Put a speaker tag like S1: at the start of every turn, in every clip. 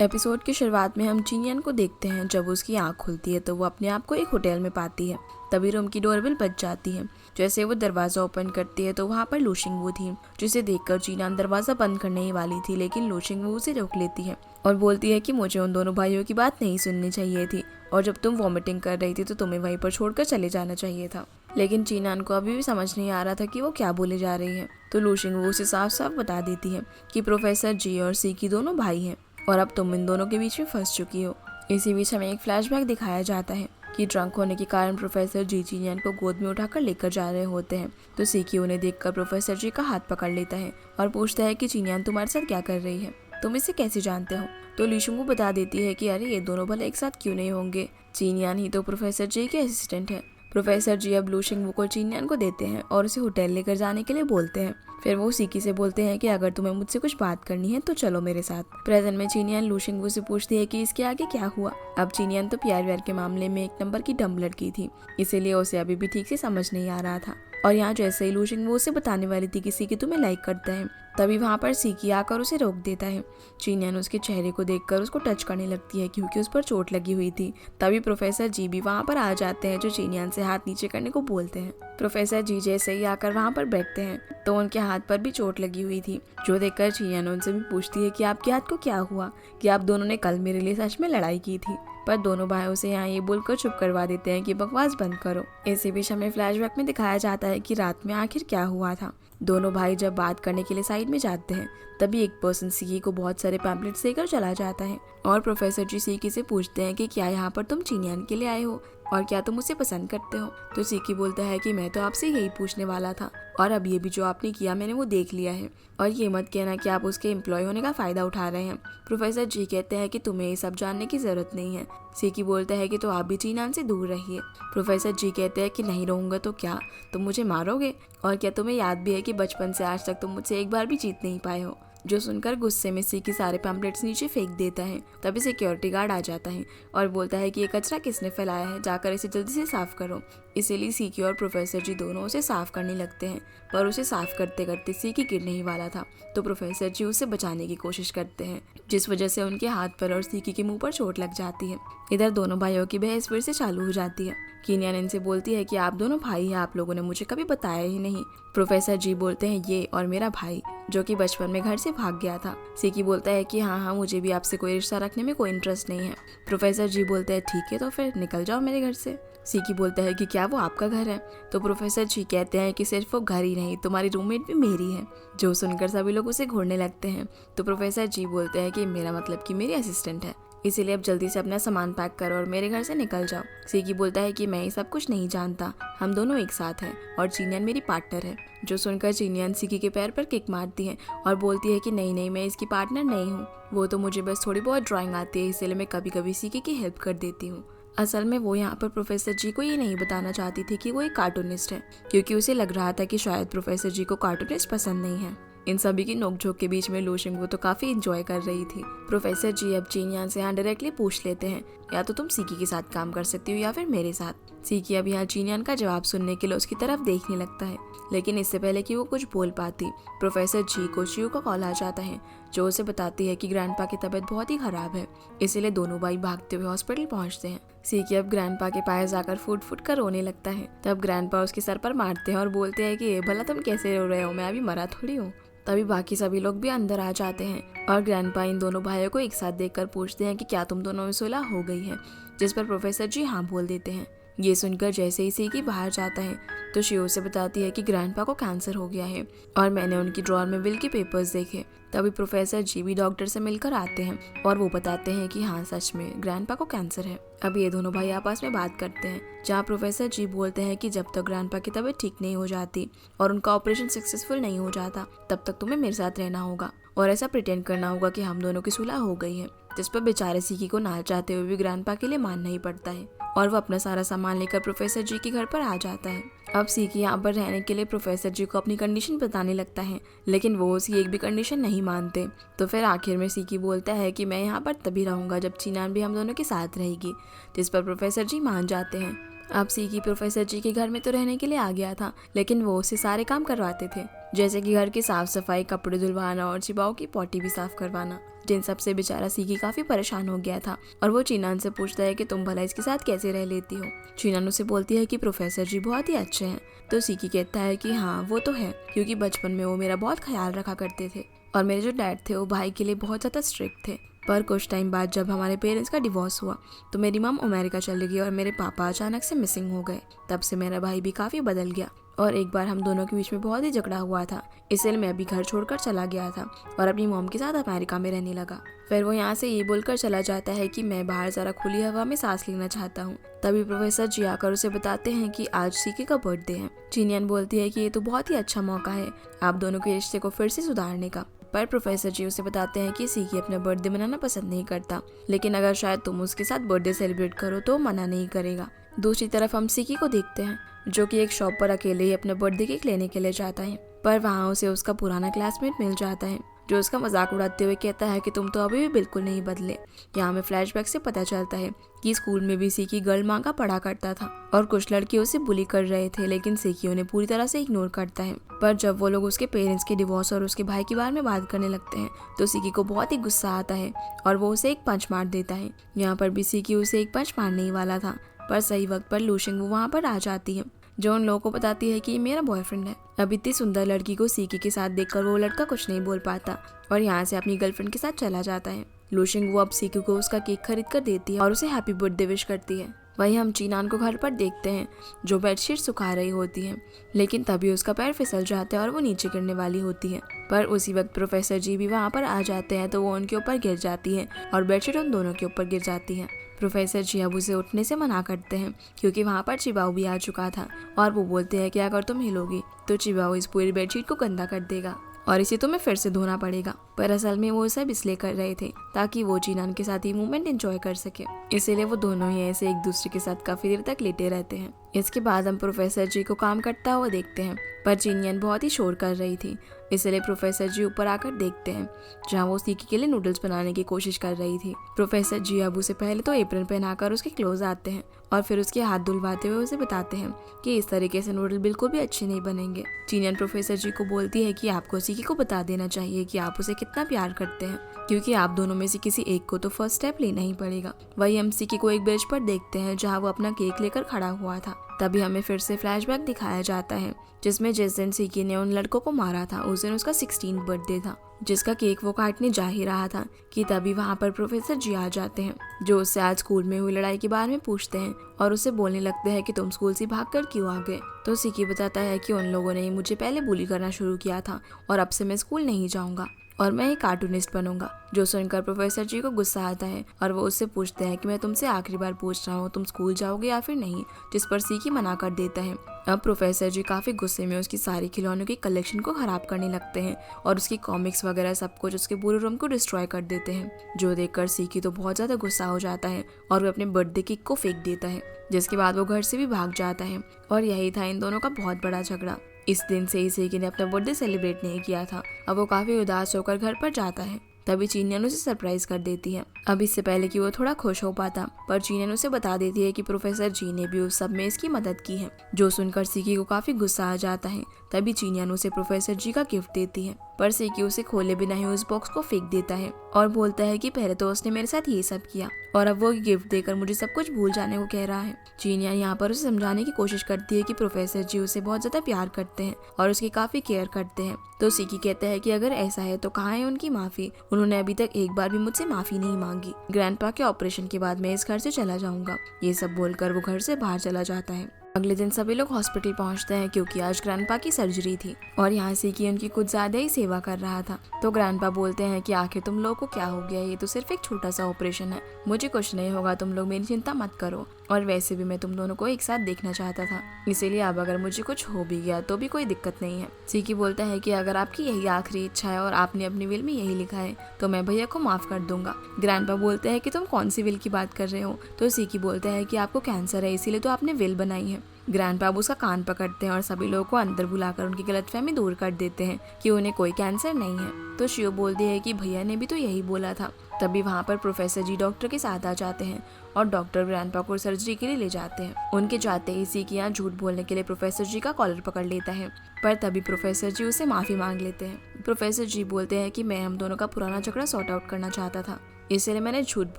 S1: Episode की शुरुआत में हम चिनियन को देखते हैं। जब उसकी आंख खुलती है तो वो अपने आप को एक होटल में पाती है। तभी रूम की डोरबेल बज जाती है। जैसे वो दरवाजा ओपन करती है तो वहाँ पर लू शिंगवू थी, जिसे देखकर चिनियन दरवाजा बंद करने ही वाली थी, लेकिन लू शिंगवू उसे रोक लेती है और बोलती है कि मुझे उन दोनों भाइयों की बात नहीं सुननी चाहिए थी, और जब तुम वॉमिटिंग कर रही थी तो तुम्हें वहीं पर छोड़कर चले जाना चाहिए था। लेकिन चिनियन को अभी भी समझ नहीं आ रहा था कि वो क्या बोले जा रही है। तो लू शिंगवू उसे साफ साफ बता देती है कि प्रोफेसर जी और सी की दोनों भाई हैं और अब तुम इन दोनों के बीच में फंस चुकी हो। इसी बीच हमें एक फ्लैशबैक दिखाया जाता है कि ड्रंक होने के कारण प्रोफेसर जी चिनियन को गोद में उठाकर लेकर जा रहे होते हैं। तो सीकी उन्हें देखकर प्रोफेसर जी का हाथ पकड़ लेता है और पूछता है कि चिनियन तुम्हारे साथ क्या कर रही है, तुम इसे कैसे जानते हो। तो लू शिंगवू बता देती है कि अरे ये दोनों भले एक साथ क्यों नहीं होंगे, चिनियन ही तो प्रोफेसर जी के असिस्टेंट है। प्रोफेसर जी अब लू शिंगवू को चिनियन को देते हैं और उसे होटल लेकर जाने के लिए बोलते हैं। फिर वो सीकी से बोलते हैं कि अगर तुम्हें मुझसे कुछ बात करनी है तो चलो मेरे साथ। प्रेजेंट में चिनियन लू शिंगवू से पूछती है कि इसके आगे क्या हुआ। अब चिनियन तो प्यार व्यार के मामले में एक नंबर की डम लड़की थी, इसीलिए उसे अभी भी ठीक से समझ नहीं आ रहा था। और यहाँ जैसे ही लू शिंगवू उसे बताने वाली थी कि सीकी तुम्हें लाइक करता है, तभी वहाँ पर सीकी आकर उसे रोक देता है। चिनियन उसके चेहरे को देखकर उसको टच करने लगती है क्योंकि उस पर चोट लगी हुई थी। तभी प्रोफेसर जी भी वहाँ पर आ जाते हैं, जो चिनियन से हाथ नीचे करने को बोलते हैं। प्रोफेसर जी जैसे ही आकर वहाँ पर बैठते हैं तो उनके हाथ पर भी चोट लगी हुई थी, जो देखकर चिनियन उनसे भी पूछती है कि आपके हाथ को क्या हुआ, कि आप दोनों ने कल मेरे लिए सच में लड़ाई की थी। पर दोनों भाई उसे यहाँ ये बोलकर चुप करवा देते हैं कि बकवास बंद करो। इसी बीच हमें फ्लैशबैक में दिखाया जाता है कि रात में आखिर क्या हुआ था। दोनों भाई जब बात करने के लिए साइड में जाते हैं तभी एक पर्सन सीकी को बहुत सारे पैम्पलेट्स देकर चला जाता है और प्रोफेसर जी सीकी से पूछते हैं कि क्या यहाँ पर तुम चिनियन के लिए आए हो और क्या तुम उसे पसंद करते हो। तो सीकी बोलता है कि मैं तो आपसे यही पूछने वाला था, और अब ये भी जो आपने किया मैंने वो देख लिया है, और ये मत कहना कि आप उसके एम्प्लॉय होने का फ़ायदा उठा रहे हैं। प्रोफेसर जी कहते हैं कि तुम्हें ये सब जानने की ज़रूरत नहीं है। सीकी बोलता है कि तो आप भी चिनियन से दूर रहिए। प्रोफेसर जी कहते हैं कि नहीं रहूँगा तो क्या, तुम मुझे मारोगे, और क्या तुम्हें याद भी है कि बचपन से आज तक तुम मुझसे एक बार भी जीत नहीं पाए हो। जो सुनकर गुस्से में सीकी सारे पैम्पलेट्स नीचे फेंक देता है। तभी सिक्योरिटी गार्ड आ जाता है और बोलता है कि ये कचरा किसने फैलाया है, जाकर इसे जल्दी से साफ करो। इसीलिए सीकी और प्रोफेसर जी दोनों उसे साफ करने लगते हैं, पर उसे साफ करते करते सीकी गिरने ही वाला था। तो प्रोफेसर जी उसे बचाने की कोशिश करते हैं, जिस वजह से उनके हाथ पर और सीकी के मुंह पर चोट लग जाती है। इधर दोनों भाइयों की बहस फिर से चालू हो जाती है। चिनियन इनसे बोलती है कि आप दोनों भाई हैं, आप लोगों ने मुझे कभी बताया ही नहीं। प्रोफेसर जी बोलते हैं ये और मेरा भाई जो कि बचपन में घर से भाग गया था। सीकी बोलता है कि हाँ मुझे भी आपसे कोई रिश्ता रखने में कोई इंटरेस्ट नहीं है। प्रोफेसर जी बोलते हैं ठीक है तो फिर निकल जाओ मेरे घर से। सीकी बोलता है कि क्या वो आपका घर है। तो प्रोफेसर जी कहते हैं कि सिर्फ वो घर ही नहीं, तुम्हारी रूममेट भी मेरी है। जो सुनकर सभी लोग उसे घूरने लगते हैं। तो प्रोफेसर जी बोलते हैं कि मेरा मतलब कि मेरी असिस्टेंट है, इसीलिए अब जल्दी से अपना सामान पैक करो और मेरे घर से निकल जाओ। सीकी बोलता है कि मैं ये सब कुछ नहीं जानता, हम दोनों एक साथ हैं और चिनियन मेरी पार्टनर है। जो सुनकर चिनियन सीकी के पैर पर किक मारती है और बोलती है कि नहीं नहीं, मैं इसकी पार्टनर नहीं हूँ, वो तो मुझे बस थोड़ी बहुत ड्राइंग आती है, इसलिए मैं कभी कभी सीकी की हेल्प कर देती हूँ। असल में वो यहाँ पर प्रोफेसर जी को ये नहीं बताना चाहती थी कि वो एक कार्टूनिस्ट है, क्योंकि उसे लग रहा था कि शायद प्रोफेसर जी को कार्टूनिस्ट पसंद नहीं है। इन सभी की नोकझोंक के बीच में लू शिंगवू तो काफी एंजॉय कर रही थी। प्रोफेसर जी अब चिनियन से यहाँ डायरेक्टली पूछ लेते हैं या तो तुम सीकी के साथ काम कर सकती हो या फिर मेरे साथ। सीकी अब यहाँ चिनियन का जवाब सुनने के लिए उसकी तरफ देखने लगता है, लेकिन इससे पहले कि वो कुछ बोल पाती प्रोफेसर जी को चियो का कॉल आ जाता है, जो उसे बताती है कि ग्रैंडपा की तबीयत बहुत ही खराब है। इसीलिए दोनों भाई भागते हुए हॉस्पिटल पहुंचते हैं। सीकी अब ग्रैंडपा के पास जाकर फुट फुट कर रोने लगता है। तब ग्रैंडपा उसके सर पर मारते हैं और बोलते हैं कि भला तुम कैसे रो रहे हो, मैं अभी मरा थोड़ी हूँ। तभी बाकी सभी लोग भी अंदर आ जाते हैं और ग्रैंडपा इन दोनों भाइयों को एक साथ देखकर पूछते हैं कि क्या तुम दोनों में सुलह हो गई है, जिस पर प्रोफेसर जी हाँ बोल देते हैं। ये सुनकर जैसे ही सीकी बाहर जाता है तो शियो से बताती है कि ग्रैंडपा को कैंसर हो गया है और मैंने उनकी ड्रॉअर में विल के पेपर्स देखे। तभी प्रोफेसर जी भी डॉक्टर से मिलकर आते हैं और वो बताते हैं कि हाँ सच में ग्रैंडपा को कैंसर है। अब ये दोनों भाई आपस में बात करते हैं, जहाँ प्रोफेसर जी बोलते हैं कि जब तक ग्रैंडपा की तबीयत ठीक नहीं हो जाती और उनका ऑपरेशन सक्सेसफुल नहीं हो जाता तब तक तुम्हें मेरे साथ रहना होगा और ऐसा प्रिटेंड करना होगा कि हम दोनों की सुलह हो गई है। जिस पर बेचारे सीकी को ना चाहते हुए भी ग्रैंडपा के लिए मानना ही पड़ता है और वो अपना सारा सामान लेकर प्रोफेसर जी के घर पर आ जाता है। अब सीकी यहाँ पर रहने के लिए प्रोफेसर जी को अपनी कंडीशन बताने लगता है, लेकिन वो उसकी एक भी कंडीशन नहीं मानते। तो फिर आखिर में सीकी बोलता है कि मैं यहाँ पर तभी रहूँगा जब चिनियन भी हम दोनों के साथ रहेगी, जिस पर प्रोफेसर जी मान जाते हैं। अब सीकी प्रोफेसर जी के घर में तो रहने के लिए आ गया था, लेकिन वो उससे सारे काम करवाते थे, जैसे कि घर की साफ सफाई, कपड़े धुलवाना और चिबाओ की पॉटी भी साफ करवाना। जिन सबसे बेचारा सीकी काफी परेशान हो गया था और वो चीनान से पूछता है कि तुम भला इसके साथ कैसे रह लेती हो। चीनान उसे बोलती है कि प्रोफेसर जी बहुत ही अच्छे हैं। तो सीकी कहता है कि हाँ वो तो है, क्योंकि बचपन में वो मेरा बहुत ख्याल रखा करते थे और मेरे जो डैड थे वो भाई के लिए बहुत ज़्यादा स्ट्रिक्ट थे। पर कुछ टाइम बाद जब हमारे पेरेंट्स का डिवोर्स हुआ तो मेरी मम अमेरिका चली गई और मेरे पापा अचानक से मिसिंग हो गए। तब से मेरा भाई भी काफ़ी बदल गया और एक बार हम दोनों के बीच में बहुत ही झगड़ा हुआ था, इसलिए मैं भी घर छोड़कर चला गया था और अपनी मॉम के साथ अमेरिका में रहने लगा। फिर वो यहाँ से ये बोलकर चला जाता है कि मैं बाहर जरा खुली हवा में सांस लेना चाहता हूँ। तभी प्रोफेसर जी आकर उसे बताते हैं कि आज सीकी का बर्थडे है। चीनियन बोलती है कि ये तो बहुत ही अच्छा मौका है आप दोनों के रिश्ते को फिर से सुधारने का। पर प्रोफेसर जी उसे बताते हैं कि सीकी अपना बर्थडे मनाना पसंद नहीं करता, लेकिन अगर शायद तुम उसके साथ बर्थडे सेलिब्रेट करो तो मना नहीं करेगा। दूसरी तरफ हम सीकी को देखते हैं जो कि एक शॉप पर अकेले ही अपने बर्थडे केक लेने के लिए जाता है, पर वहाँ उसे उसका पुराना क्लासमेट मिल जाता है जो उसका मजाक उड़ाते हुए कहता है कि तुम तो अभी भी बिल्कुल नहीं बदले। यहाँ हमें फ्लैशबैक से पता चलता है कि स्कूल में भी सीकी गर्ल मांगा पढ़ा करता था और कुछ लड़के उसे बुली कर रहे थे, लेकिन सीकी उन्हें पूरी तरह से इग्नोर करता है। पर जब वो लोग उसके पेरेंट्स के डिवोर्स और उसके भाई के बारे में बात करने लगते हैं तो सीकी को बहुत ही गुस्सा आता है और वो उसे एक पंच मार देता है। यहाँ पर भी सीकी उसे एक पंच मारने ही वाला था, पर सही वक्त पर लूशिंग वो वहाँ पर आ जाती है जो उन लोगों को बताती है कि ये मेरा बॉयफ्रेंड है। अब इतनी सुंदर लड़की को सीकी के साथ देखकर वो लड़का कुछ नहीं बोल पाता और यहाँ से अपनी गर्लफ्रेंड के साथ चला जाता है। लूशिंग वो अब सीकी को उसका केक खरीद कर देती है और उसे हैप्पी बर्थडे विश करती है। वहीं हम चीनान को घर पर देखते हैं जो बेडशीट सुखा रही होती है, लेकिन तभी उसका पैर फिसल जाता है और वो नीचे गिरने वाली होती है। पर उसी वक्त प्रोफेसर जी भी वहाँ पर आ जाते हैं तो वो उनके ऊपर गिर जाती है और बेडशीट उन दोनों के ऊपर गिर जाती है। प्रोफेसर जी अब उसे उठने से मना करते हैं क्योंकि वहाँ पर चिबाऊ भी आ चुका था और वो बोलते हैं कि अगर तुम हिलोगी तो चिबाऊ इस पूरी बेडशीट को गंदा कर देगा और इसे तुम्हें फिर से धोना पड़ेगा। पर असल में वो सब इसलिए कर रहे थे ताकि वो चीनान के साथ ही मूवमेंट एंजॉय कर सके, इसीलिए वो दोनों ही ऐसे एक दूसरे के साथ काफी देर तक लेटे रहते हैं। इसके बाद हम प्रोफेसर जी को काम करता हुआ देखते हैं, पर चीनियन बहुत ही शोर कर रही थी, इसलिए प्रोफेसर जी ऊपर आकर देखते हैं जहाँ वो सीकी के लिए नूडल्स बनाने की कोशिश कर रही थी। प्रोफेसर जी अब उसे पहले तो एप्रन पहनाकर उसके क्लोज आते हैं और फिर उसके हाथ धुलवाते हुए उसे बताते हैं कि इस तरीके से नूडल बिल्कुल भी अच्छे नहीं बनेंगे। चीनियन प्रोफेसर जी को बोलती है कि आपको सीकी को बता देना चाहिए कि आप उसे कितना प्यार करते हैं, क्योंकि आप दोनों में से किसी एक को तो फर्स्ट स्टेप लेना ही पड़ेगा। वही हम सीकी को एक ब्रिज पर देखते हैं जहाँ वो अपना केक लेकर खड़ा हुआ था। तभी हमें फिर से फ्लैशबैक दिखाया जाता है जिसमें जिस दिन सीकी ने उन लड़कों को मारा था उस दिन उसका 16th बर्थडे था, जिसका केक वो काटने जा ही रहा था कि तभी वहाँ पर प्रोफेसर जी आ जाते हैं जो उससे आज स्कूल में हुई लड़ाई के बारे में पूछते हैं और उससे बोलने लगते हैं कि तुम स्कूल से भागकर क्यों आ गए। तो सीकी बताता है कि उन लोगों ने ही मुझे पहले बुली करना शुरू किया था और अब से मैं स्कूल नहीं जाऊंगा और मैं एक कार्टूनिस्ट बनूंगा। जो सुनकर प्रोफेसर जी को गुस्सा आता है और वो उससे पूछते हैं कि मैं तुमसे आखिरी बार पूछ रहा हूँ तुम स्कूल जाओगे या फिर नहीं, जिस पर सीकी मना कर देता है। अब प्रोफेसर जी काफी गुस्से में उसकी सारी खिलौनों की कलेक्शन को खराब करने लगते हैं और उसकी कॉमिक्स वगैरह सब कुछ उसके पूरे रूम को डिस्ट्रॉय कर देते हैं, जो देखकर सीकी तो बहुत ज्यादा गुस्सा हो जाता है और वो अपने बर्थडे केक को फेंक देता है, जिसके बाद वो घर से भी भाग जाता है। और यही था इन दोनों का बहुत बड़ा झगड़ा। इस दिन से ही सीकी ने अपना बर्थडे सेलिब्रेट नहीं किया था। अब वो काफी उदास होकर घर पर जाता है, तभी चीनियन उसे सरप्राइज कर देती है। अब इससे पहले कि वो थोड़ा खुश हो पाता, पर चीनियन उसे बता देती है कि प्रोफेसर जी ने भी उस सब में इसकी मदद की है, जो सुनकर सीकी को काफी गुस्सा आ जाता है। तभी चीनियन उसे प्रोफेसर जी का गिफ्ट देती है, पर सीकी उसे खोले बिना ही उस बॉक्स को फेंक देता है और बोलता है कि पहले तो उसने मेरे साथ ये सब किया और अब वो गिफ्ट देकर मुझे सब कुछ भूल जाने को कह रहा है। चीनियन यहाँ पर उसे समझाने की कोशिश करती है कि प्रोफेसर जी उसे बहुत ज्यादा प्यार करते हैं और उसकी काफी केयर करते हैं। तो सीकी कहता है कि अगर ऐसा है तो कहाँ है उनकी माफी, उन्होंने अभी तक एक बार भी मुझसे माफी नहीं मांगी। ग्रैंडपा के ऑपरेशन के बाद मैं इस घर से चला जाऊंगा। ये सब बोलकर वो घर से बाहर चला जाता है। अगले दिन सभी लोग हॉस्पिटल पहुंचते हैं क्योंकि आज ग्रैंडपा की सर्जरी थी और यहाँ सीकी उनकी कुछ ज्यादा ही सेवा कर रहा था। तो ग्रैंडपा बोलते हैं कि आखिर तुम लोगों को क्या हो गया, ये तो सिर्फ एक छोटा सा ऑपरेशन है, मुझे कुछ नहीं होगा, तुम लोग मेरी चिंता मत करो। और वैसे भी मैं तुम दोनों को एक साथ देखना चाहता था, इसीलिए अब अगर मुझे कुछ हो भी गया तो भी कोई दिक्कत नहीं है। सीकी बोलता है कि अगर आपकी यही आखिरी इच्छा है और आपने अपनी विल में यही लिखा है तो मैं भैया को माफ कर दूंगा। ग्रैंडपा बोलते हैं कि तुम कौन सी विल की बात कर रहे हो। तो सीकी बोलता है कि आपको कैंसर है इसीलिए तो आपने विल बनाई है। ग्रैंडपा अब उसका कान पकड़ते हैं और सभी लोगों को अंदर बुलाकर उनकी गलतफहमी दूर कर देते हैं कि उन्हें कोई कैंसर नहीं है। तो शियो बोलती है कि भैया ने भी तो यही बोला था। तभी वहाँ पर प्रोफेसर जी डॉक्टर के साथ आ जाते हैं और डॉक्टर ग्रैंडपा को सर्जरी के लिए ले जाते हैं। उनके जाते ही सीकी यहाँ झूठ बोलने के लिए प्रोफेसर जी का कॉलर पकड़ लेता है, पर तभी प्रोफेसर जी उससे माफी मांग लेते हैं। प्रोफेसर जी बोलते हैं कि मैं हम दोनों का पुराना झगड़ा सॉर्ट आउट करना चाहता था, इसलिए मैंने झूठ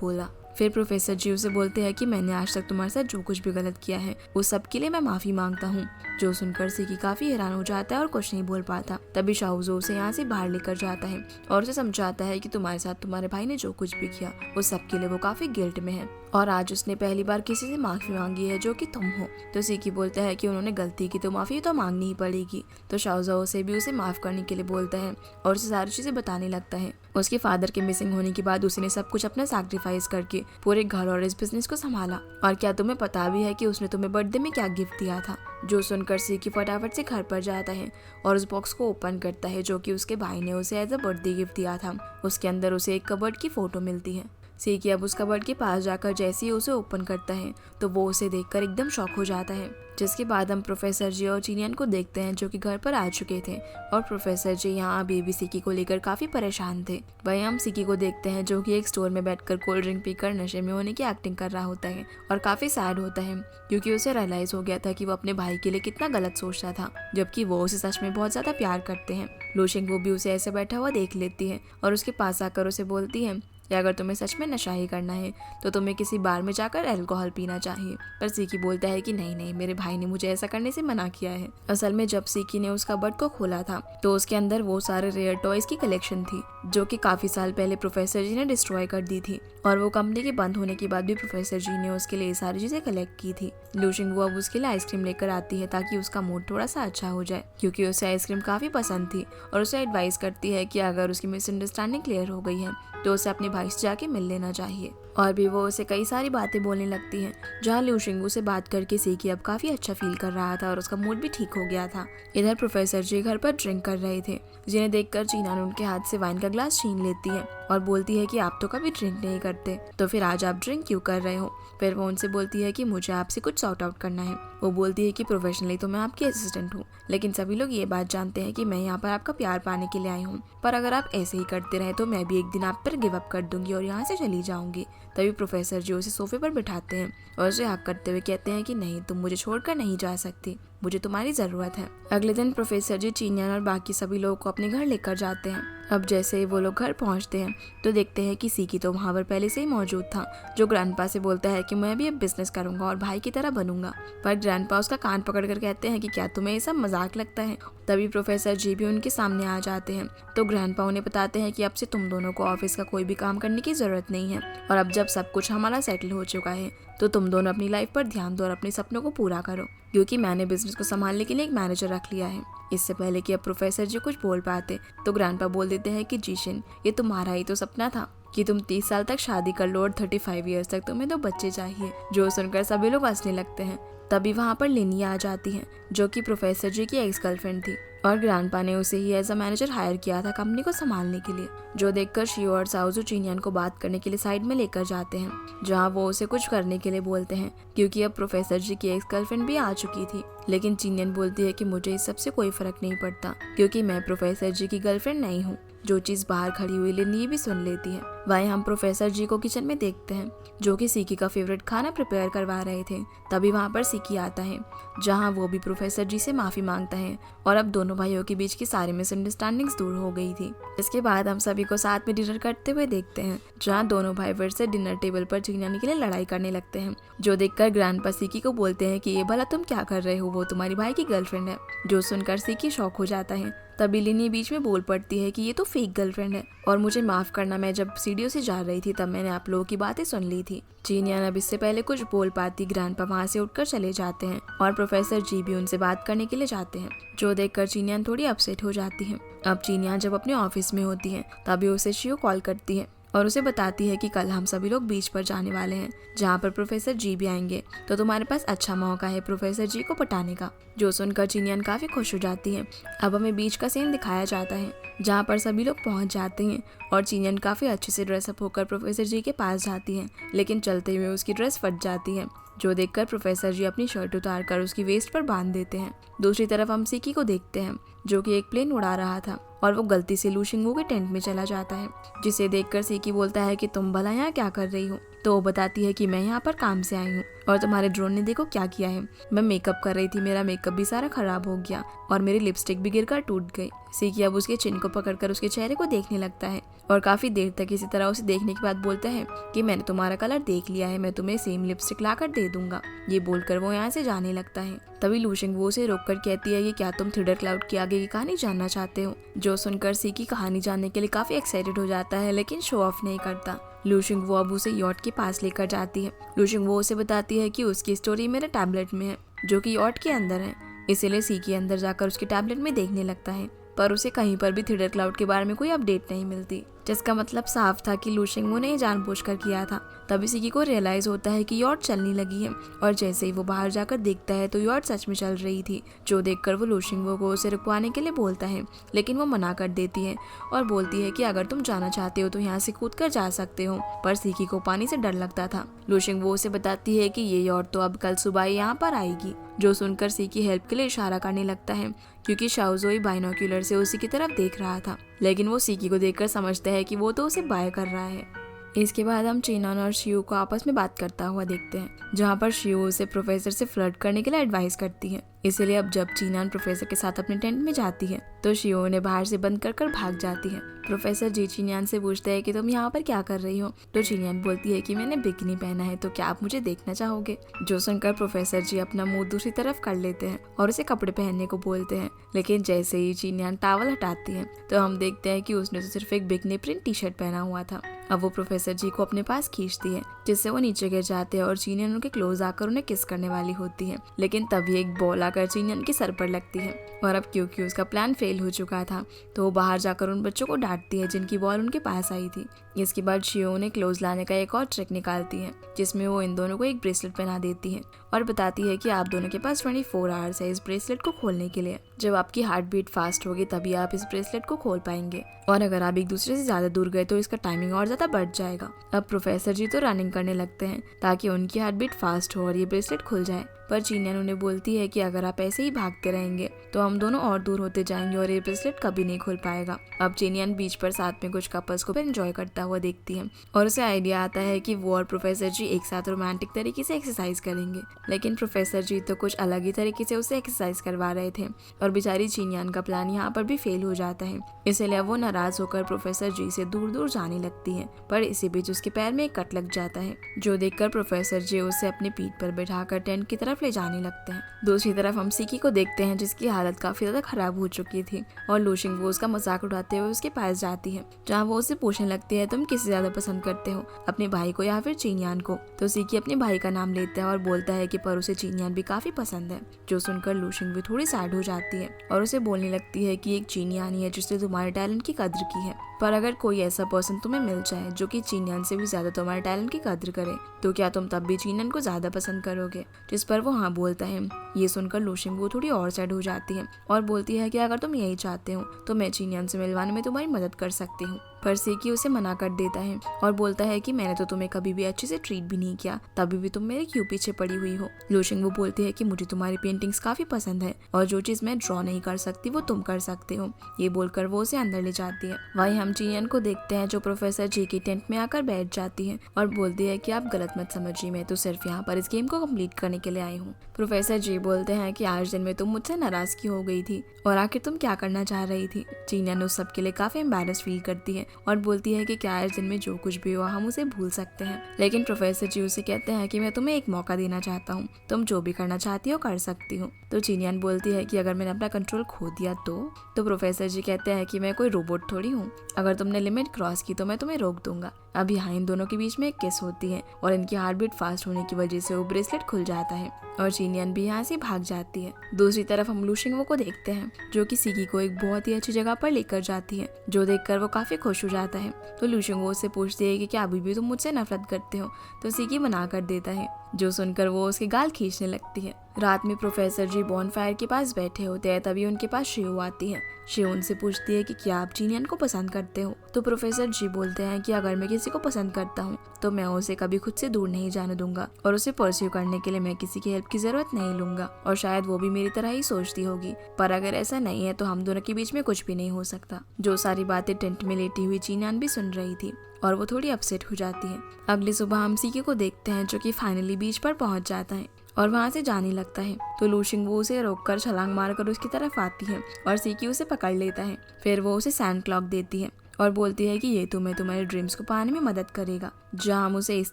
S1: बोला। फिर प्रोफेसर जी उसे बोलते हैं कि मैंने आज तक तुम्हारे साथ जो कुछ भी गलत किया है उस सब के लिए मैं माफी मांगता हूँ। जो सुनकर सीकी काफी हैरान हो जाता है और कुछ नहीं बोल पाता। तभी शाओजो उसे यहाँ से बाहर लेकर जाता है और उसे समझाता है कि तुम्हारे साथ तुम्हारे भाई ने जो कुछ भी किया उस सब के लिए वो काफी गिल्ट में है और आज उसने पहली बार किसी से माफी मांगी है जो कि तुम हो। तो सीकी बोलता है कि उन्होंने गलती की तो माफी तो मांगनी ही पड़ेगी। तो शाओजो उसे भी उसे माफ करने के लिए बोलता है और उसे सारी चीजें बताने लगता है। उसके फादर के मिसिंग होने के बाद उसने सब कुछ अपना सैक्रिफाइस करके पूरे घर और इस बिजनेस को संभाला। और क्या तुम्हें पता भी है कि उसने तुम्हें बर्थडे में क्या गिफ्ट दिया था? जो सुनकर सीकी फटाफट से घर पर जाता है और उस बॉक्स को ओपन करता है जो कि उसके भाई ने उसे एज अ बर्थडे गिफ्ट दिया था। उसके अंदर उसे एक कबर्ड की फोटो मिलती है। सीकी अब उस कबर्ड के पास जाकर जैसे ही उसे ओपन करता है तो वो उसे देखकर एकदम शॉक हो जाता है। जिसके बाद हम प्रोफेसर जी और चिनियन को देखते हैं जो कि घर पर आ चुके थे और प्रोफेसर जी यहाँ बेबी सीकी को लेकर काफी परेशान थे। वहीं हम सीकी को देखते हैं जो कि एक स्टोर में बैठकर कोल्ड ड्रिंक पीकर नशे में होने की एक्टिंग कर रहा होता है और काफी सैड होता है क्योंकि उसे रियलाइज हो गया था कि वो अपने भाई के लिए कितना गलत सोचता था, जबकि वो उसे सच में बहुत ज्यादा प्यार करते हैं। लूशिंग वो भी उसे ऐसे बैठा हुआ देख लेती है और उसके पास आकर उसे बोलती है कि अगर तुम्हें सच में नशा ही करना है तो तुम्हें किसी बार में जाकर अल्कोहल पीना चाहिए। पर सीकी बोलता है कि नहीं नहीं, मेरे भाई ने मुझे ऐसा करने से मना किया है। असल में जब सीकी ने उस कबर्ड को खोला था तो उसके अंदर वो सारे रेयर टॉयज की कलेक्शन थी जो कि काफी साल पहले प्रोफेसर जी ने डिस्ट्रॉय कर दी थी और वो कंपनी के बंद होने के बाद भी प्रोफेसर जी ने उसके लिए सारी चीजें कलेक्ट की थी। लूशिंग वो अब उसके लिए आइसक्रीम लेकर आती है ताकि उसका मूड थोड़ा सा अच्छा हो जाए क्योंकि उसे आइसक्रीम काफी पसंद थी और उसे एडवाइस करती है कि अगर उसकी मिसअंडरस्टैंडिंग क्लियर हो गई है तो उसे अपने भाई से जाके मिल लेना चाहिए। और भी वो उसे कई सारी बातें बोलने लगती हैं जहाँ लूशिंगू से बात करके सीकी अब काफी अच्छा फील कर रहा था और उसका मूड भी ठीक हो गया था। इधर प्रोफेसर जी घर पर ड्रिंक कर रहे थे जिन्हें देखकर चीना ने उनके हाथ से वाइन का ग्लास छीन लेती है और बोलती है कि आप तो कभी ड्रिंक नहीं करते तो फिर आज आप ड्रिंक क्यों कर रहे हो। फिर वो उनसे बोलती है कि मुझे आपसे कुछ सॉर्ट आउट करना है। वो बोलती है कि प्रोफेशनली तो मैं आपकी असिस्टेंट हूँ लेकिन सभी लोग ये बात जानते हैं कि मैं यहाँ पर आपका प्यार पाने के लिए आई हूँ, पर अगर आप ऐसे ही करते रहे तो मैं भी एक दिन आप पर गिव अप कर दूंगी और यहाँ से चली जाऊंगी। तभी प्रोफेसर जी उसे सोफे पर बिठाते हैं और उसे हक करते हुए कहते हैं कि नहीं, तुम मुझे छोड़कर नहीं जा सकती, मुझे तुम्हारी जरूरत है। अगले दिन प्रोफेसर जी चिनियन और बाकी सभी लोगों को अपने घर लेकर जाते हैं। अब जैसे ही वो लोग घर पहुंचते हैं तो देखते हैं कि सीकी तो वहां पर पहले से ही मौजूद था, जो ग्रैंडपा से बोलता है कि मैं भी अब बिजनेस करूंगा और भाई की तरह बनूंगा। पर ग्रैंडपा उसका कान पकड़कर कहते हैं कि क्या तुम्हें ये सब मजाक लगता है। तभी प्रोफेसर जी भी उनके सामने आ जाते हैं तो ग्रैंडपा उन्हें बताते हैं कि अब से तुम दोनों को ऑफिस का कोई भी काम करने की जरूरत नहीं है और अब जब सब कुछ हमारा सेटल हो चुका है तो तुम दोनों अपनी लाइफ पर ध्यान दो और अपने सपनों को पूरा करो, क्योंकि मैंने बिजनेस को संभालने के लिए एक मैनेजर रख लिया है। इससे पहले कि अब प्रोफेसर जी कुछ बोल पाते तो ग्रैंडपा बोल देते हैं कि जीशन, ये तुम्हारा ही तो सपना था कि तुम 30 साल तक शादी कर लो और 35 ईयर्स तक तुम्हें 2 बच्चे चाहिए। जो सुनकर सभी लोग हंसने लगते हैं। तभी वहाँ पर लिनी आ जाती है जो कि प्रोफेसर जी की एक्स गर्लफ्रेंड थी और ग्रैंडपा ने उसे ही एज अ मैनेजर हायर किया था कंपनी को संभालने के लिए। जो देखकर शियो और साउजू चिनियन को बात करने के लिए साइड में लेकर जाते हैं जहाँ वो उसे कुछ करने के लिए बोलते हैं क्योंकि अब प्रोफेसर जी की एक्स गर्लफ्रेंड भी आ चुकी थी। लेकिन चिनियन बोलती है कि मुझे इस सबसे कोई फर्क नहीं पड़ता क्योंकि मैं प्रोफेसर जी की गर्लफ्रेंड नहीं हूँ। जो चीज बाहर खड़ी हुई लिनी भी सुन लेती है। वहीं हम प्रोफेसर जी को किचन में देखते हैं जो कि सीकी का फेवरेट खाना प्रिपेयर करवा रहे थे। तभी वहाँ पर सीकी आता है जहाँ वो भी प्रोफेसर जी से माफी मांगता है और अब दोनों भाइयों के बीच की सारी मिसअंडरस्टैंडिंग्स दूर हो गई थी। इसके बाद हम सभी को साथ में डिनर करते हुए देखते हैं जहाँ दोनों भाई फिर से डिनर टेबल पर चिनियाने के लिए लड़ाई करने लगते हैं। जो देखकर ग्रैंडपा सीकी को बोलते हैं कि ये भला तुम क्या कर रहे हो, वो तुम्हारी भाई की गर्लफ्रेंड है। जो सुनकर सीकी शॉक हो जाता है। तभी लिनी बीच में बोल पड़ती है कि ये तो फेक गर्लफ्रेंड है और मुझे माफ करना, मैं जब सीढ़ियों से जा रही थी तब मैंने आप लोगों की बातें सुन ली थी। चिनियन अब इससे पहले कुछ बोल पाती ग्रैंडपा वहाँ से उठकर चले जाते हैं और प्रोफेसर जी भी उनसे बात करने के लिए जाते हैं। जो देखकर चिनियन थोड़ी अपसेट हो जाती है। अब चिनियन जब अपने ऑफिस में होती है तभी उसे शियो कॉल करती है और उसे बताती है कि कल हम सभी लोग बीच पर जाने वाले हैं जहाँ पर प्रोफेसर जी भी आएंगे, तो तुम्हारे पास अच्छा मौका है प्रोफेसर जी को पटाने का। जो सुनकर चिनियन काफी खुश हो जाती है। अब हमें बीच का सीन दिखाया जाता है जहाँ पर सभी लोग पहुँच जाते हैं और चीनियन काफ़ी अच्छे से ड्रेसअप होकर प्रोफेसर जी के पास जाती है, लेकिन चलते हुए उसकी ड्रेस फट जाती है, जो देखकर प्रोफेसर जी अपनी शर्ट उतारकर उसकी वेस्ट पर बांध देते हैं। दूसरी तरफ हम सीकी को देखते हैं जो कि एक प्लेन उड़ा रहा था और वो गलती से लू शिंगवू के टेंट में चला जाता है, जिसे देखकर सीकी बोलता है कि तुम भला यहाँ क्या कर रही हो। तो वो बताती है कि मैं यहाँ पर काम से आई हूँ और तुम्हारे ड्रोन ने देखो क्या किया है। मैं मेकअप कर रही थी, मेरा मेकअप भी सारा खराब हो गया और मेरी लिपस्टिक भी गिरकर टूट गई। सीकी अब उसके चिन को पकड़कर उसके चेहरे को देखने लगता है और काफी देर तक इसी तरह उसे देखने के बाद बोलता है कि मैंने तुम्हारा कलर देख लिया है, मैं तुम्हें सेम लिपस्टिक लाकर दे दूंगा। ये बोलकर वो यहाँ से जाने लगता है। तभी लू शिंगवू उसे रोककर कहती है कि क्या तुम थंडर क्लाउड की आगे की कहानी जानना चाहते हो। जो सुनकर सीकी कहानी जानने के लिए काफी एक्साइटेड हो जाता है, लेकिन शो ऑफ नहीं करता। लू शिंगवू अब उसे यॉट के पास लेकर जाती है। लू शिंगवू उसे बताती है कि उसकी स्टोरी मेरे टैबलेट में है जो कि यॉट के अंदर है, इसीलिए सीकी अंदर जाकर उसके टैबलेट में देखने लगता है, पर उसे कहीं पर भी थंडर क्लाउड के बारे में कोई अपडेट नहीं मिलती, जिसका मतलब साफ था कि लू शिंगवू ने जानबूझकर किया था। तभी सीकी को रियलाइज होता है कि यॉट चलने लगी है और जैसे ही वो बाहर जाकर देखता है तो यॉट सच में चल रही थी, जो देखकर वो लू शिंगवू को उसे रुकवाने के लिए बोलता है, लेकिन वो मना कर देती है और बोलती है कि अगर तुम जाना चाहते हो तो यहाँ से कूद कर जा सकते हो। पर सीकी को पानी से डर लगता था। लू शिंगवू उसे बताती है कि ये यॉट तो अब कल सुबह यहाँ पर आएगी, जो सुनकर सीकी हेल्प के लिए इशारा करने लगता है, क्योंकि शाओजोई बाइनोक्यूलर से उसी की तरफ देख रहा था, लेकिन वो सीकी को देखकर समझता है कि वो तो उसे बाय कर रहा है। इसके बाद हम चीनान और शियू को आपस में बात करता हुआ देखते हैं, जहाँ पर शियू उसे प्रोफेसर से फ्लर्ट करने के लिए एडवाइस करती है। इसीलिए अब जब चीनान प्रोफेसर के साथ अपने टेंट में जाती है तो शियू उन्हें बाहर से बंद कर भाग जाती है। प्रोफेसर जी चीनियान से पूछते हैं कि तुम यहाँ पर क्या कर रही हो, तो चीनियान बोलती है कि मैंने बिकिनी पहना है, तो क्या आप मुझे देखना चाहोगे। जो सुनकर प्रोफेसर जी अपना मुंह दूसरी तरफ कर लेते हैं और उसे कपड़े पहनने को बोलते हैं, लेकिन जैसे ही चीनियान टॉवल हटाती है तो हम देखते हैं कि उसने तो सिर्फ एक बिकिनी प्रिंट टी शर्ट पहना हुआ था। अब वो प्रोफेसर जी को अपने पास खींचती है, जिससे वो नीचे गिर जाते हैं और चीनियन उनके क्लोज आकर उन्हें किस करने वाली होती है, लेकिन तभी एक बॉल आकर चीनियन के सर पर लगती है और अब क्योंकि उसका प्लान फेल हो चुका था तो वो बाहर जाकर उन बच्चों को डांटती है जिनकी बॉल उनके पास आई थी। इसके बाद शियो उन्हें क्लोज लाने का एक और ट्रिक निकालती है, जिसमें वो इन दोनों को एक ब्रेसलेट पहना देती है और बताती है कि आप दोनों के पास 24 आवर्स है इस ब्रेसलेट को खोलने के लिए। जब आपकी हार्ट बीट फास्ट होगी तभी आप इस ब्रेसलेट को खोल पाएंगे, और अगर आप एक दूसरे से ज्यादा दूर गए तो इसका टाइमिंग और ज्यादा बढ़ जाएगा। अब प्रोफेसर जी तो रनिंग करने लगते हैं ताकि उनकी हार्ट बीट फास्ट हो और ये ब्रेसलेट खुल जाए, पर चीनियन उन्हें बोलती है कि अगर आप ऐसे ही भागते रहेंगे तो हम दोनों और दूर होते जाएंगे और ये ब्रेसलेट कभी नहीं खुल पाएगा। अब चीनियन बीच पर साथ में कुछ कपल्स को एंजॉय करता हुआ देखती है और उसे आइडिया आता है कि वो और प्रोफेसर जी एक साथ रोमांटिक तरीके से एक्सरसाइज करेंगे, लेकिन प्रोफेसर जी तो कुछ अलग ही तरीके से उसे एक्सरसाइज करवा रहे थे और बेचारी चीनियन का प्लान यहाँ पर भी फेल हो जाता है। इसलिए वो नाराज होकर प्रोफेसर जी से दूर दूर जाने लगती है, पर इसी बीच उसके पैर में एक कट लग जाता है, जो देखकर प्रोफेसर जी उसे अपनी पीठ पर बैठाकर टेंट की तरफ ले जाने लगते हैं। दूसरी तरफ हम सीकी को देखते हैं जिसकी हालत काफी ज्यादा खराब हो चुकी थी और लू शिंगवू उसका मजाक उड़ाते हुए उसके पास जाती है, जहाँ वो उससे पूछने लगती है तुम किसे ज्यादा पसंद करते हो, अपने भाई को या फिर चीनियान को। तो सीकी अपने भाई का नाम लेता है और बोलता है कि पर उसे चीनियान भी काफी पसंद है, जो सुनकर लू शिंगवू थोड़ी सैड हो जाती है और उसे बोलने लगती है कि एक चीनियान ही है जिसने तुम्हारे टैलेंट की कद्र की है, पर अगर कोई ऐसा पर्सन तुम्हें मिल जाए जो कि चीनियन से भी ज्यादा तुम्हारे टैलेंट की कद्र करे तो क्या तुम तब भी चीनियन को ज्यादा पसंद करोगे। जिस पर वो हाँ बोलता है। ये सुनकर लू शिंगवू थोड़ी और सैड हो जाती है और बोलती है कि अगर तुम यही चाहते हो तो मैं चीनियन से मिलवाने में तुम्हारी मदद कर सकती हूँ, पर सीकी उसे मना कर देता है और बोलता है कि मैंने तो तुम्हें कभी भी अच्छे से ट्रीट भी नहीं किया, तभी भी तुम मेरे क्यों पीछे पड़ी हुई हो। लू शिंगवू बोलती है कि मुझे तुम्हारी पेंटिंग्स काफी पसंद है और जो चीज मैं ड्रॉ नहीं कर सकती वो तुम कर सकते हो। ये बोलकर वो उसे अंदर ले जाती है। वहीं हम चीनियन को देखते हैं जो प्रोफेसर जी की टेंट में आकर बैठ जाती है और बोलती है कि आप गलत मत समझिए, मैं तो सिर्फ यहाँ पर इस गेम को कम्प्लीट करने के लिए आई हूँ। प्रोफेसर जी बोलते हैं कि आज दिन में तुम मुझसे नाराजगी हो गई थी और आखिर तुम क्या करना चाह रही थी। चीनियन उस सब के लिए काफी एम्बैरेस फील करती है और बोलती है कि क्या आज दिन में जो कुछ भी हुआ हम उसे भूल सकते हैं, लेकिन प्रोफेसर जी उसे कहते हैं कि मैं तुम्हें एक मौका देना चाहता हूँ, तुम जो भी करना चाहती हो कर सकती हो। तो चीनियन बोलती है कि अगर मैंने अपना कंट्रोल खो दिया तो प्रोफेसर जी कहते हैं कि मैं कोई रोबोट थोड़ी हूँ, अगर तुमने लिमिट क्रॉस की तो मैं तुम्हें रोक दूंगा। अब यहाँ इन दोनों के बीच में एक किस होती है और इनकी हार्ट बीट फास्ट होने की वजह से वो ब्रेसलेट खुल जाता है और चीनियन भी यहाँ से भाग जाती है। दूसरी तरफ हम लू शिंगवू को देखते हैं जो कि सीकी को एक बहुत ही अच्छी जगह पर लेकर जाती है, जो देखकर वो काफी खुश हो जाता है। तो लू शिंगवू उससे पूछती है कि क्या अभी भी तुम मुझसे नफरत करते हो, तो सीकी मना कर देता है, जो सुनकर वो उसके गाल खींचने लगती है। रात में प्रोफेसर जी बॉनफायर के पास बैठे होते हैं, तभी उनके पास शिव आती है। शिव उनसे पूछती है कि क्या आप जीनियन को पसंद करते हो। तो प्रोफेसर जी बोलते हैं कि अगर मैं किसी को पसंद करता हूँ तो मैं उसे कभी खुद से दूर नहीं जाने दूंगा और उसे परस्यू करने के लिए मैं किसी की हेल्प की जरूरत नहीं लूंगा, और शायद वो भी मेरी तरह ही सोचती होगी, पर अगर ऐसा नहीं है तो हम दोनों के बीच में कुछ भी नहीं हो सकता। जो सारी बातें टेंट में लेटी हुई जीनियन भी सुन रही थी और वो थोड़ी अपसेट हो जाती है। अगली सुबह हम सीकी को देखते हैं जो कि फाइनली बीच पर पहुंच जाता है और वहाँ से जाने लगता है। तो लूशिंग वो उसे रोककर छलांग मारकर उसकी तरफ आती है और सीकी उसे पकड़ लेता है। फिर वो उसे सैंड क्लॉक देती है और बोलती है कि ये तुम्हें तुम्हारे ड्रीम्स को पाने में मदद करेगा। जहाँ हम उसे इस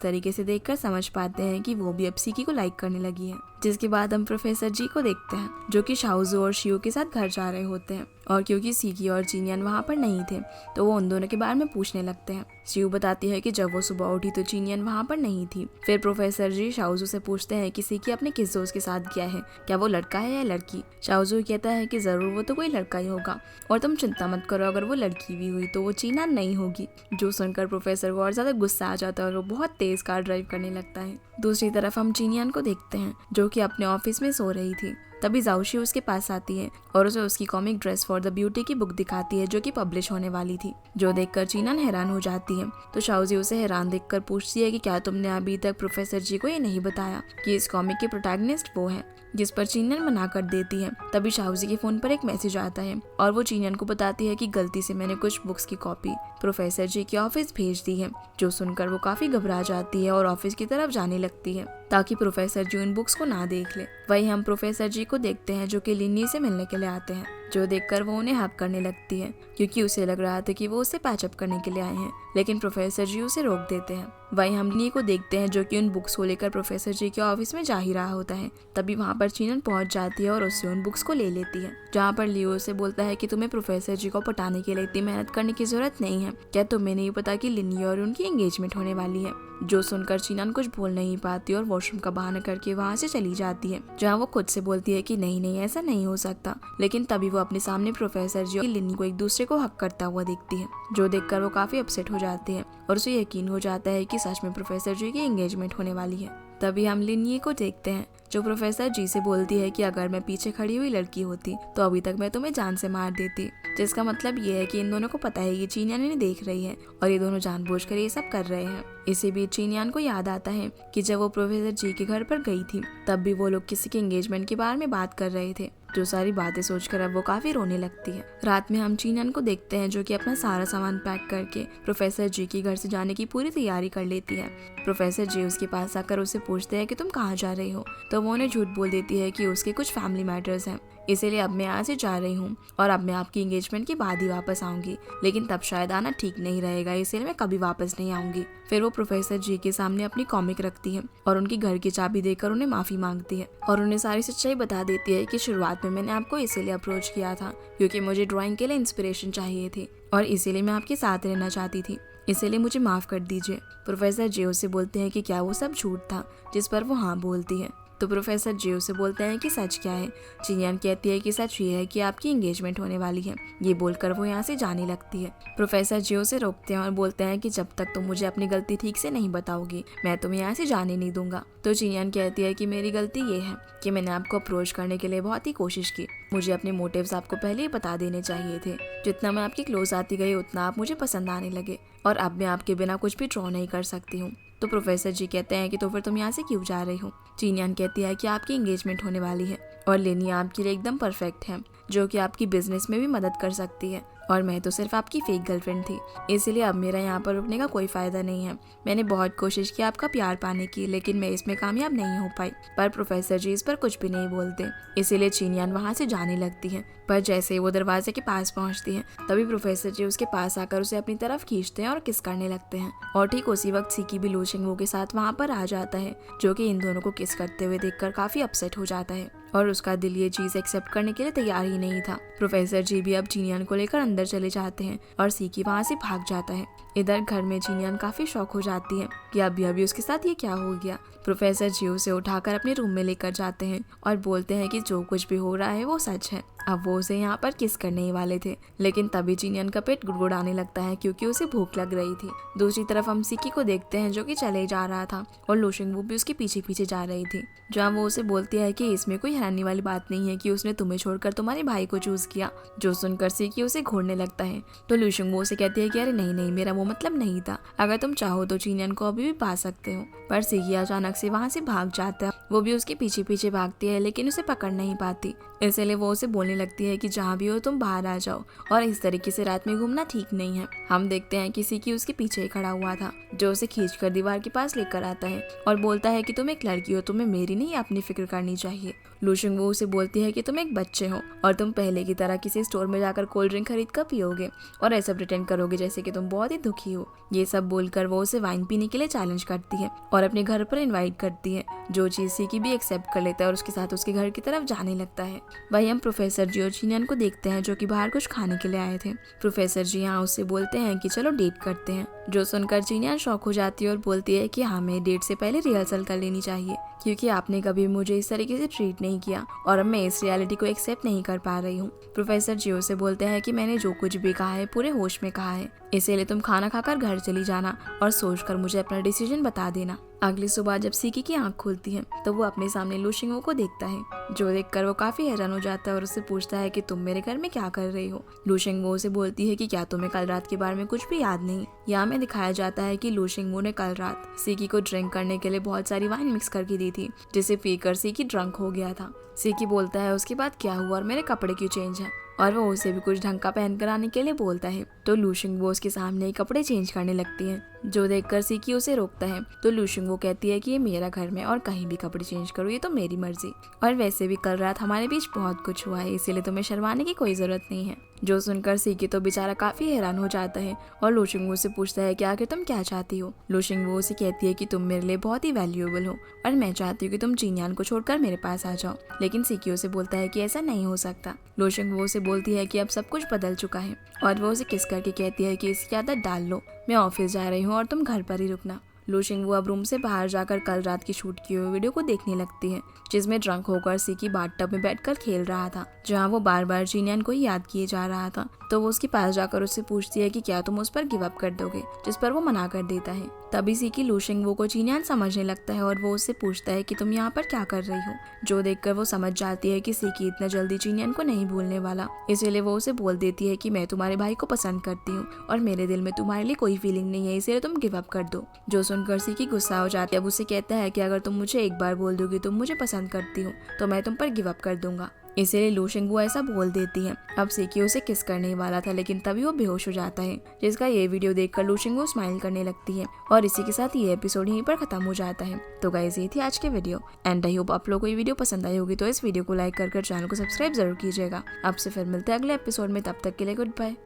S1: तरीके से देखकर समझ पाते हैं कि वो भी अब सीकी को लाइक करने लगी है। जिसके बाद हम प्रोफेसर जी को देखते हैं जो कि शाओजू और शियो के साथ घर जा रहे होते हैं, और क्योंकि सीकी और जीनियन वहाँ पर नहीं थे तो वो उन दोनों के बारे में पूछने लगते हैं। शियो बताती है कि जब वो सुबह उठी तो जीनियन वहाँ पर नहीं थी। फिर प्रोफेसर जी शाओजू से पूछते हैं कि सीकी अपने किस दोस्त के साथ गया है, क्या वो लड़का है या लड़की। शाओजू कहता है कि जरूर वो तो कोई लड़का ही होगा, और तुम चिंता मत करो, अगर वो लड़की भी हुई तो वो चीना नहीं होगी। जो सुनकर प्रोफेसर को और ज्यादा गुस्सा आ जाता है और वो बहुत तेज कार ड्राइव करने लगता है। दूसरी तरफ हम जीनियन को देखते हैं जो कि अपने ऑफिस में सो रही थी। तभी जाओशी उसके पास आती है और उसे उसकी comic dress for the beauty की बुक दिखाती है जो कि पब्लिश होने वाली थी, जो देखकर चीनन हैरान हो जाती है। तो शाओजी उसे हैरान देखकर पूछती है कि क्या तुमने अभी तक प्रोफेसर जी को ये नहीं बताया कि इस कॉमिक के प्रोटैगनिस्ट वो है, जिस पर चीनन मना कर देती है। तभी शाओजी के फोन पर एक मैसेज आता है और वो चीनन को बताती है कि गलती से मैंने कुछ बुक्स की कॉपी प्रोफेसर जी के ऑफिस भेज दी है। जो सुनकर वो काफी घबरा जाती है और ऑफिस की तरफ जाने लगती है ताकि प्रोफेसर जी उन बुक्स को ना देख ले। वही हम प्रोफेसर जी को देखते हैं जो कि लिनी से मिलने के लिए आते हैं, जो देखकर वो उन्हें हक करने लगती है क्योंकि उसे लग रहा था कि वो उसे पैचअप करने के लिए आए हैं, लेकिन प्रोफेसर जी उसे रोक देते हैं। वहीं हम लिनी को देखते हैं जो कि उन बुक्स को लेकर प्रोफेसर जी के ऑफिस में जा ही रहा होता है। तभी वहाँ पर चीनन पहुंच जाती है और उससे उन बुक्स को ले लेती है, जहाँ पर लियो से बोलता है कि तुम्हें प्रोफेसर जी को पटाने के लिए इतनी मेहनत करने की जरूरत नहीं है, क्या तुम्हें नहीं पता कि लिनी और उनकी एंगेजमेंट होने वाली है। जो सुनकर चीनन कुछ बोल नहीं पाती और वॉशरूम का बहाना करके वहाँ से चली जाती है, जहाँ वो खुद से बोलती है कि नहीं ऐसा नहीं हो सकता। लेकिन तभी वो अपने सामने प्रोफेसर जी और लिनी को एक दूसरे को हक करता हुआ देखती है, जो देखकर वो काफी अपसेट हो जाती है और उसे यकीन हो जाता है कि सच में प्रोफेसर जी की एंगेजमेंट होने वाली है। तभी हम लिनी को देखते हैं जो प्रोफेसर जी से बोलती है कि अगर मैं पीछे खड़ी हुई लड़की होती तो अभी तक मैं तुम्हें जान से मार देती, जिसका मतलब ये है कि इन दोनों को पता है कि चीनियान इन्हें देख रही है और ये दोनों जानबूझकर ये सब कर रहे हैं। इसी बीच चीनियान को याद आता है कि जब वो प्रोफेसर जी के घर पर गई थी तब भी वो लोग किसी के एंगेजमेंट के बारे में बात कर रहे थे। जो सारी बातें सोचकर अब वो काफी रोने लगती है। रात में हम चीनियान को देखते हैं जो कि अपना सारा सामान पैक करके प्रोफेसर जी के घर से जाने की पूरी तैयारी कर लेती है। प्रोफेसर जी उसके पास आकर उससे पूछते हैं कि तुम कहाँ जा रही हो, तो वो उन्हें झूठ बोल देती है कि उसके कुछ फैमिली मैटर्स हैं, इसीलिए अब मैं यहाँ से जा रही हूँ और अब मैं आपकी एंगेजमेंट के बाद ही वापस आऊंगी, लेकिन तब शायद आना ठीक नहीं रहेगा, इसलिए मैं कभी वापस नहीं आऊंगी। फिर वो प्रोफेसर जी के सामने अपनी कॉमिक रखती है और उनकी घर की चाबी देकर उन्हें माफी मांगती है और उन्हें सारी सच्चाई बता देती है कि शुरुआत में मैंने आपको इसीलिए अप्रोच किया था क्योंकि मुझे ड्राइंग के लिए इंस्पिरेशन चाहिए थी और इसीलिए मैं आपके साथ रहना चाहती थी, इसीलिए मुझे माफ कर दीजिए। प्रोफेसर जी उससे बोलते हैं कि क्या वो सब झूठ था, जिस पर वो हाँ बोलती है। तो प्रोफेसर जी से बोलते हैं कि सच क्या है। चीनियान कहती है कि सच ये है कि आपकी एंगेजमेंट होने वाली है। ये बोलकर वो यहाँ से जाने लगती है। प्रोफेसर जी से रोकते हैं और बोलते हैं कि जब तक तुम मुझे अपनी गलती ठीक से नहीं बताओगी मैं तुम्हें यहाँ से जाने नहीं दूंगा। तो चीनियान कहती है कि मेरी गलती ये है कि मैंने आपको अप्रोच करने के लिए बहुत ही कोशिश की, मुझे अपने मोटिव्स आपको पहले ही बता देने चाहिए थे। जितना मैं आपकी क्लोज आती गई उतना आप मुझे पसंद आने लगे और अब मैं आपके बिना कुछ भी ड्रॉ नहीं कर सकती हूँ। तो प्रोफेसर जी कहते हैं कि तो फिर तुम यहाँ से क्यों जा रही हो। चीनियान कहती है कि आपकी एंगेजमेंट होने वाली है और लेनी आपके लिए एकदम परफेक्ट है, जो कि आपकी बिजनेस में भी मदद कर सकती है और मैं तो सिर्फ आपकी फेक गर्लफ्रेंड थी, इसीलिए अब मेरा यहाँ पर रुकने का कोई फायदा नहीं है। मैंने बहुत कोशिश की आपका प्यार पाने की, लेकिन मैं इसमें कामयाब नहीं हो पाई। पर प्रोफेसर जी इस पर कुछ भी नहीं बोलते, इसीलिए चीनियान वहाँ से जाने लगती है। पर जैसे ही वो दरवाजे के पास पहुँचती है तभी प्रोफेसर जी उसके पास आकर उसे अपनी तरफ खींचते हैं और किस करने लगते हैं। और ठीक उसी वक्त सीकी भी लूशिंगवू के साथ वहाँ पर आ जाता है, जो कि इन दोनों को किस करते हुए देखकर काफी अपसेट हो जाता है और उसका दिल ये चीज एक्सेप्ट करने के लिए तैयार ही नहीं था। प्रोफेसर जी भी अब चीनियान को लेकर अंदर चले जाते हैं और सीकी वहाँ से भाग जाता है। इधर घर में चीनियान काफी शॉक हो जाती है कि अभी उसके साथ ये क्या हो गया। प्रोफेसर जी उसे उठाकर अपने रूम में लेकर जाते हैं और बोलते हैं कि जो कुछ भी हो रहा है वो सच है अब वो उसे यहाँ पर किस करने ही वाले थे, लेकिन तभी जिनियन का पेट गुड़गुड़ाने लगता है क्योंकि उसे भूख लग रही थी। दूसरी तरफ हम सिकी को देखते हैं जो कि चले जा रहा था और लूशिंगवू भी उसके पीछे पीछे जा रही थी, जहाँ वो उसे बोलती है कि इसमें कोई हैरानी वाली बात नहीं है कि उसने तुम्हें छोड़कर तुम्हारे भाई को चूज किया। जो सुनकर सिकी उसे घूरने लगता है तो लूशिंगवू उसे कहती है कि अरे नहीं नहीं, मेरा वो मतलब नहीं था, अगर तुम चाहो तो जिनियन को अभी भी पा सकते हो। पर सिकी अचानक से वहाँ से भाग जाता है। वो भी उसके पीछे पीछे भागती है लेकिन उसे पकड़ नहीं पाती, इसलिए वो उसे बोलने लगती है कि जहाँ भी हो तुम बाहर आ जाओ और इस तरीके से रात में घूमना ठीक नहीं है। हम देखते हैं कि सिकी उसके पीछे ही खड़ा हुआ था, जो उसे खींचकर दीवार के पास लेकर आता है और बोलता है कि तुम एक लड़की हो, तुम्हें मेरी नहीं अपनी फिक्र करनी चाहिए। लूशिंगवू उसे बोलती है कि तुम एक बच्चे हो और तुम पहले की तरह किसी स्टोर में जाकर कोल्ड ड्रिंक खरीद कर पियोगे और ऐसा प्रिटेंड करोगे जैसे कि तुम बहुत ही दुखी हो। ये सब बोलकर वो उसे वाइन पीने के लिए चैलेंज करती है और अपने घर पर इनवाइट करती है, जो चीज सिकी भी एक्सेप्ट कर लेता है और उसके साथ उसके घर की तरफ जाने लगता है। वही हम प्रोफेसर जी और जिनियन को देखते हैं जो कि बाहर कुछ खाने के लिए आए थे। प्रोफेसर जी यहाँ उससे बोलते हैं कि चलो डेट करते हैं, जो सुनकर जिनियन शॉक हो जाती है और बोलती है कि हमें डेट से पहले रिहर्सल कर लेनी चाहिए क्योंकि आपने कभी मुझे इस तरीके से ट्रीट नहीं किया और अब मैं इस रियलिटी को एक्सेप्ट नहीं कर पा रही हूँ। प्रोफेसर जियो से बोलते हैं कि मैंने जो कुछ भी कहा है पूरे होश में कहा है, इसीलिए तुम खाना खाकर घर चली जाना और सोचकर मुझे अपना डिसीजन बता देना। अगली सुबह जब सिकी की आंख खुलती है तो वो अपने सामने लूशिंगवू को देखता है, जो देखकर वो काफी हैरान हो जाता है और उससे पूछता है कि तुम मेरे घर में क्या कर रही हो। लूशिंगवू से बोलती है कि क्या तुम्हें कल रात के बारे में कुछ भी याद नहीं। यहाँ में दिखाया जाता है कि लूशिंगवू ने कल रात सिकी को ड्रिंक करने के लिए बहुत सारी वाइन मिक्स करके दी थी, जिसे पीकर सिकी ड्रंक हो गया था। सिकी बोलता है उसके बाद क्या हुआ और मेरे कपड़े क्यों चेंज है, और वो उसे भी कुछ ढंग का पहन कर आने के लिए बोलता है। तो लूशिंगवू उसके सामने ही कपड़े चेंज करने लगती है, जो देखकर सिकी उसे रोकता है। तो लूशिंगवू कहती है कि ये मेरा घर में और कहीं भी कपड़े चेंज करो, ये तो मेरी मर्जी, और वैसे भी कल रात हमारे बीच बहुत कुछ हुआ है, इसीलिए तुम्हें शर्माने की कोई जरूरत नहीं है। जो सुनकर सिकी तो बेचारा काफी हैरान हो जाता है और लूशिंगवू से पूछता है कि आखिर तुम क्या चाहती हो। लूशिंगवू उसे कहती है कि तुम मेरे लिए बहुत ही वैल्यूएबल हो और मैं चाहती हूँ कि तुम जिनियन को छोड़कर मेरे पास आ जाओ, लेकिन सिकी उसे बोलता है कि ऐसा नहीं हो सकता। लूशिंगवू उसे बोलती है कि अब सब कुछ बदल चुका है और वो उसे किस करके कहती है कि इसकी आदत डाल लो, मैं ऑफिस जा रही हूँ और तुम घर पर ही रुकना। लूशिंगवू अब रूम से बाहर जाकर कल रात की शूट की हुई वीडियो को देखने लगती है, जिसमें ड्रंक होकर सिकी बाथटब में बैठकर खेल रहा था, जहां वो बार बार जिनियन को ही याद किए जा रहा था। तो वो उसके पास जाकर उससे पूछती है कि क्या तुम उस पर गिव अप कर दोगे, जिस पर वो मना कर देता है। तभी सिकी लूशिंगवू को जिनियन समझने लगता है और वो उससे पूछता है कि तुम यहाँ पर क्या कर रही हो, जो देखकर वो समझ जाती है कि सिकी इतना जल्दी जिनियन को नहीं भूलने वाला, इसीलिए वो उसे बोल देती है कि मैं तुम्हारे भाई को पसंद करती हूँ और मेरे दिल में तुम्हारे लिए कोई फीलिंग नहीं है, इसलिए तुम गिव अप कर दो। जो सुनकर सिकी गुस्सा हो जाती है। अब उसे कहता है कि अगर तुम मुझे एक बार बोल दोगी तुम मुझे पसंद करती हो तो मैं तुम पर गिव अप कर दूंगा, इसीलिए लूशिंगवू ऐसा बोल देती है। अब सिकी उसे किस करने ही वाला था, लेकिन तभी वो बेहोश हो जाता है, जिसका ये वीडियो देखकर लूशिंगवू स्माइल करने लगती है और इसी के साथ ये एपिसोड यहीं पर खत्म हो जाता है। तो गाइस ये थी आज के वीडियो एंड आई होप आप लोगों को ये वीडियो पसंद आई होगी, तो इस वीडियो को लाइक कर चैनल को सब्सक्राइब जरूर कीजिएगा। आपसे फिर मिलते हैं अगले एपिसोड में, तब तक के लिए गुड बाय।